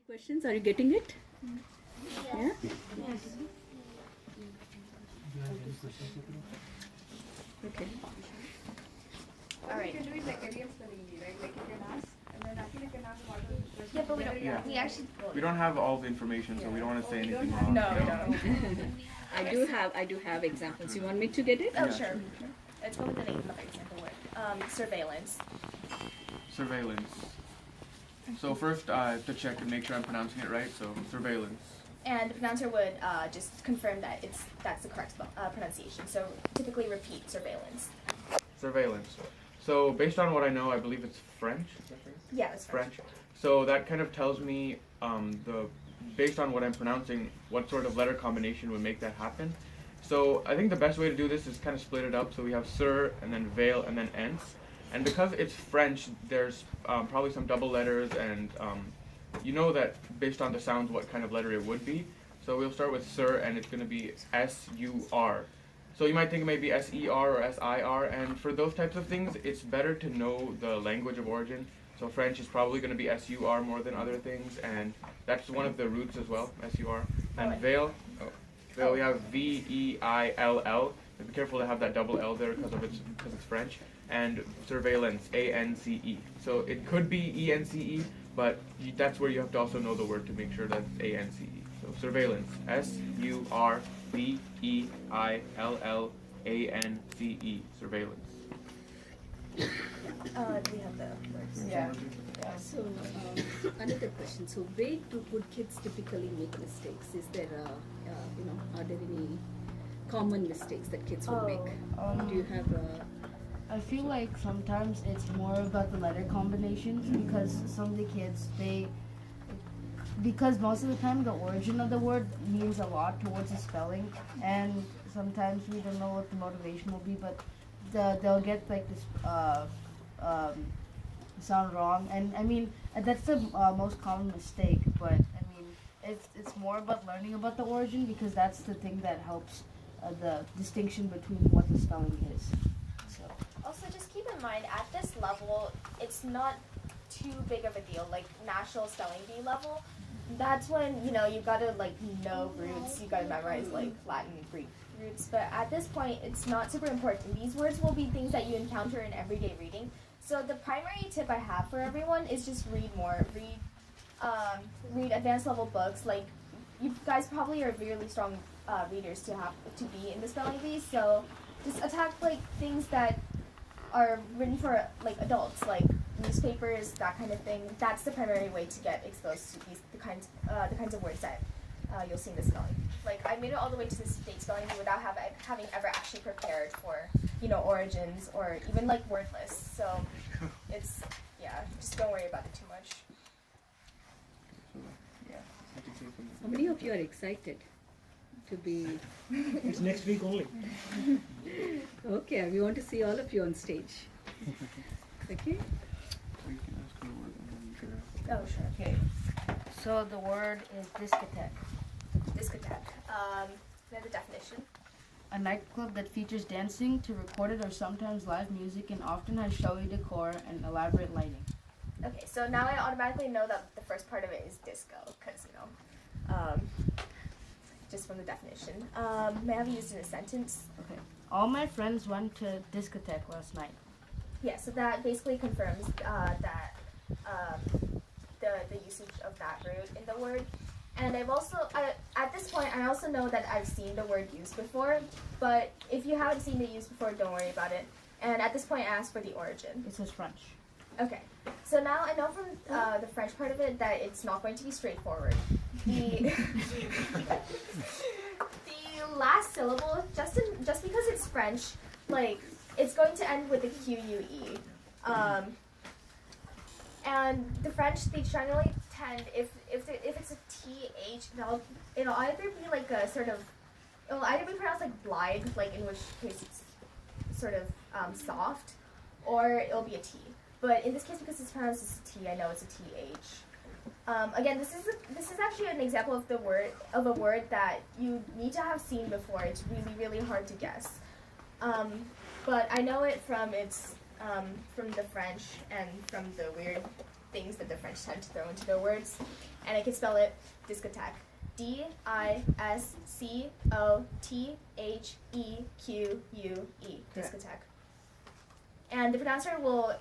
Questions? Are you getting it? Yeah? Yes. Okay. All right. You can do it like Indian spelling bee, right? Like you can ask, and then actually you can ask what is the question. Yeah, but we don't. Yeah. We actually. We don't have all the information, so we don't want to say Oh, we anything don't wrong. have- No, I do have examples. You want me to get it? Oh, Yeah, sure. sure. Let's go with the name of the example word. Surveillance. Surveillance. So first, to check and make sure I'm pronouncing it right. So surveillance. And the pronouncer would just confirm that that's the correct pronunciation. So typically repeat surveillance. Surveillance. So based on what I know, I believe it's French. Is that right? Yeah, that's French. French. So that kind of tells me based on what I'm pronouncing, what sort of letter combination would make that happen. So I think the best way to do this is kind of split it up. So we have sur and then veil and then ence. And because it's French, there's probably some double letters, and you know that based on the sounds what kind of letter it would be. So we'll start with sur, and it's going to be S-U-R. So you might think it may be S-E-R or S-I-R, and for those types of things, it's better to know the language of origin. So French is probably going to be S-U-R more than other things, and that's one of the roots as well, S-U-R. And veil, we have V-E-I-L-L. Be careful to have that double L there because it's French. And surveillance, A-N-C-E. So it could be E-N-C-E, but that's where you have to also know the word to make sure that's A-N-C-E. So surveillance, S-U-R-V-E-I-L-L-A-N-C-E, surveillance. Do we have the words? Yeah. So, another question. So, where do good kids typically make mistakes? Is there, are there any common mistakes that kids will make? Do you have I feel like sometimes it's more about the letter combinations because some of the kids because most of the time the origin of the word means a lot towards the spelling, and sometimes we don't know what the motivation will be, but they'll get like this sound wrong, and I mean that's the most common mistake. But I mean it's more about learning about the origin because that's the thing that helps the distinction between what the spelling is. So. Also, just keep in mind, at this level, it's not too big of a deal, like national spelling bee level. That's when, you've got to, know roots, you've got to memorize, Latin, Greek roots. But at this point, it's not super important. These words will be things that you encounter in everyday reading. So the primary tip I have for everyone is just read more. Read advanced level books. Like, you guys probably are really strong readers to be in the spelling bee. So just attack, things that are written for adults, like newspapers, that kind of thing. That's the primary way to get exposed to the kinds of words that you'll see in the spelling. I made it all the way to the state spelling bee without having ever actually prepared for origins or even word lists. So it's just don't worry about it too much. how many of you are excited to be? It's next week only. Okay, we want to see all of you on stage. Okay? Oh, sure. Okay. So the word is discotheque. Discotheque. There's a definition. A nightclub that features dancing to recorded or sometimes live music and often has showy decor and elaborate lighting. Okay, so now I automatically know that the first part of it is disco, because, just from the definition. May I have used in a sentence? Okay. All my friends went to discotheque last night. Yeah, so that basically confirms that the usage of that root in the word. And I've also, at this point, I also know that I've seen the word used before, but if you haven't seen it used before, don't worry about it. And at this point, I asked for the origin. It says French. Okay, so now I know from the French part of it that it's not going to be straightforward. The last syllable, just because it's French, it's going to end with a Q-U-E. And the French, they generally tend, if it's a T-H, it'll either be it'll either be pronounced like blithe, in which case it's sort of soft, or it'll be a T. But in this case, because it's pronounced as a T, I know it's a TH. Again, this is actually an example of a word that you need to have seen before. It's really, really hard to guess. But I know it from from the French and from the weird things that the French tend to throw into their words. and I can spell it discotheque. Discotheque. Discotheque. And the pronouncer will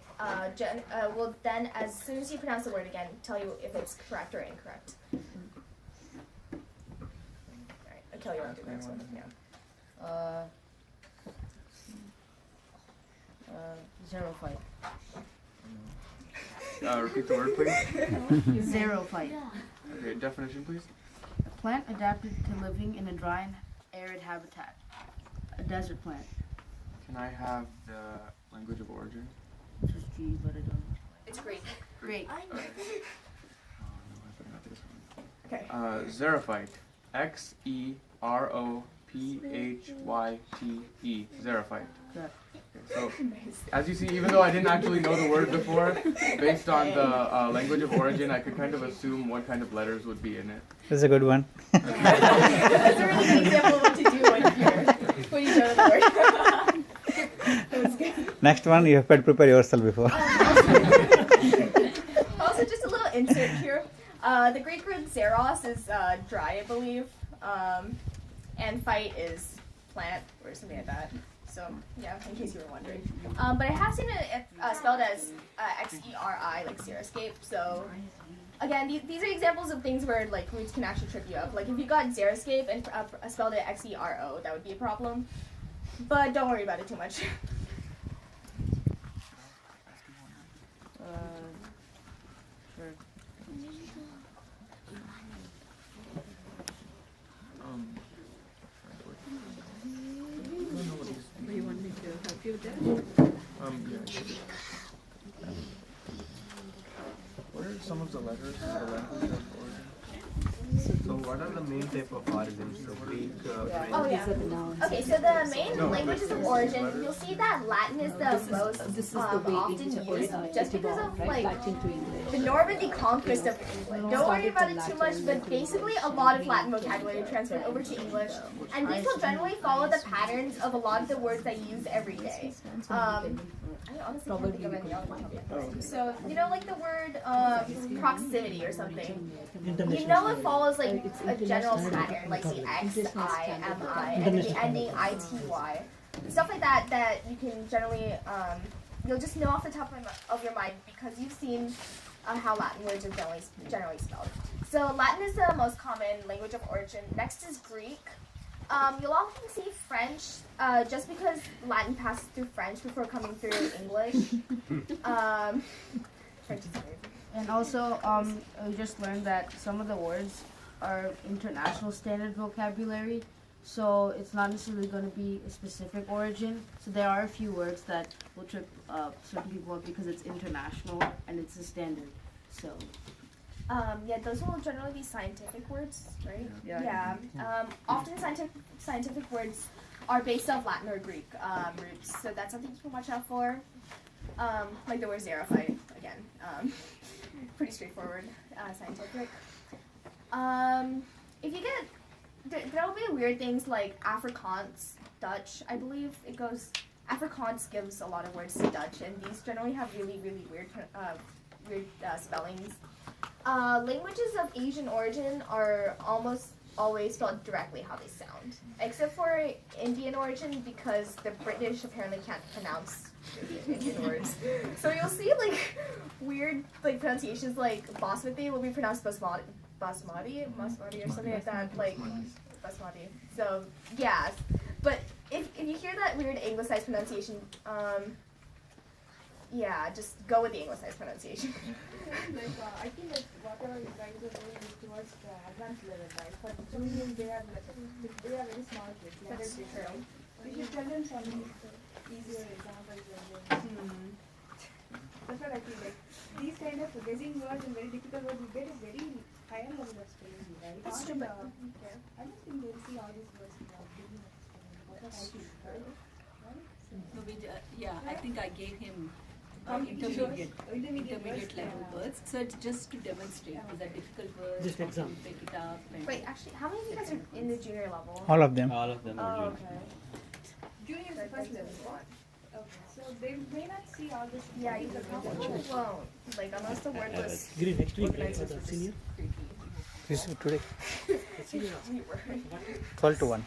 then, as soon as you pronounce the word again, tell you if it's correct or incorrect. Alright, Kelly, you want to do the next one? Yeah. Zero fight. Repeat the word, please. Zero fight. Okay, definition, please. A plant adapted to living in a dry and arid habitat. A desert plant. Can I have the language of origin? Which is G, but I don't know. It's Greek. Great. Oh, no, I forgot this one. Okay. Xerophyte. Xerophyte. Xerophyte. Correct. So, as you see, even though I didn't actually know the word before, based on the language of origin, I could kind of assume what kind of letters would be in it. That's a good one. That's a really good example of what to do when you know the word. That was good. Next one, you have to prepare yourself before. Also, just a little insert here. The Greek word xeros is dry, I believe, and fight is plant or something like that. So, yeah, in case you were wondering. But I have seen it spelled as Xeri, like xeriscape. So, again, these are examples of things where like roots can actually trip you up. Like if you got xeriscape and spelled it Xero, that would be a problem. But don't worry about it too much. Sure. Do you want me to help you with that? Yeah. What are some of the letters in the language of origin? So what are the main type of origins? So Greek, French? Oh yeah. Okay, so the main languages of origin, you'll see that Latin is the most This is the way often English used, just because of right? like Latin to English. the Normandy conquest of England. Don't worry about it too much, but basically a lot of Latin vocabulary transferred over to English, and these will generally follow the patterns of a lot of the words that you use every day. I honestly can't think of any off the top of my head. So you know, like the word proximity or something. You know it follows like a general pattern, like the X, I, M, I, and then the ending ITY. Stuff like that that you can generally, you'll just know off the top of your mind because you've seen how Latin words are generally spelled. So Latin is the most common language of origin. Next is Greek. You'll often see French, just because Latin passes through French before coming through English. French is amazing. And also, we just learned that some of the words are international standard vocabulary, so it's not necessarily going to be a specific origin. So there are a few words that will trip certain people up because it's international and it's a standard. So. Yeah, those will generally be scientific words, right? Yeah. Often scientific words are based off Latin or Greek roots, so that's something you can watch out for. Like the word xerophyte, again. Pretty straightforward, scientific. If you get, there'll be weird things like Afrikaans, Dutch, I believe it goes, Afrikaans gives a lot of words to Dutch, and these generally have really, really weird spellings. Languages of Asian origin are almost always spelled directly how they sound, except for Indian origin because the British apparently can't pronounce Indian words. So you'll see like weird like pronunciations like basmati will be pronounced basmati or something like that, like basmati. So yeah, but if you hear that weird anglicized pronunciation, yeah, just go with the anglicized pronunciation. Like, I think that whatever you guys are doing is towards the advanced level, right? For children, they are very small kids. That's true. You should tell them some easier examples. That's what I feel like. These kind of guessing words and very difficult words, you get a very higher level of spelling, right? That's true, but I don't think they'll see all these words in the beginning of spelling. That's what I feel, right? Yeah, I think I gave him Intermediate level words. So it's just to demonstrate these are difficult words. Just exam. Pick it up. And wait, actually, how many of you guys are in the junior level? All of them. All of them are Oh, junior. okay. Junior is the first level. Okay, so they may not see all this. Yeah, you probably won't. Like, unless the word was Giri, next week, organized for as the just senior. creepy. This is today. 12 to 1.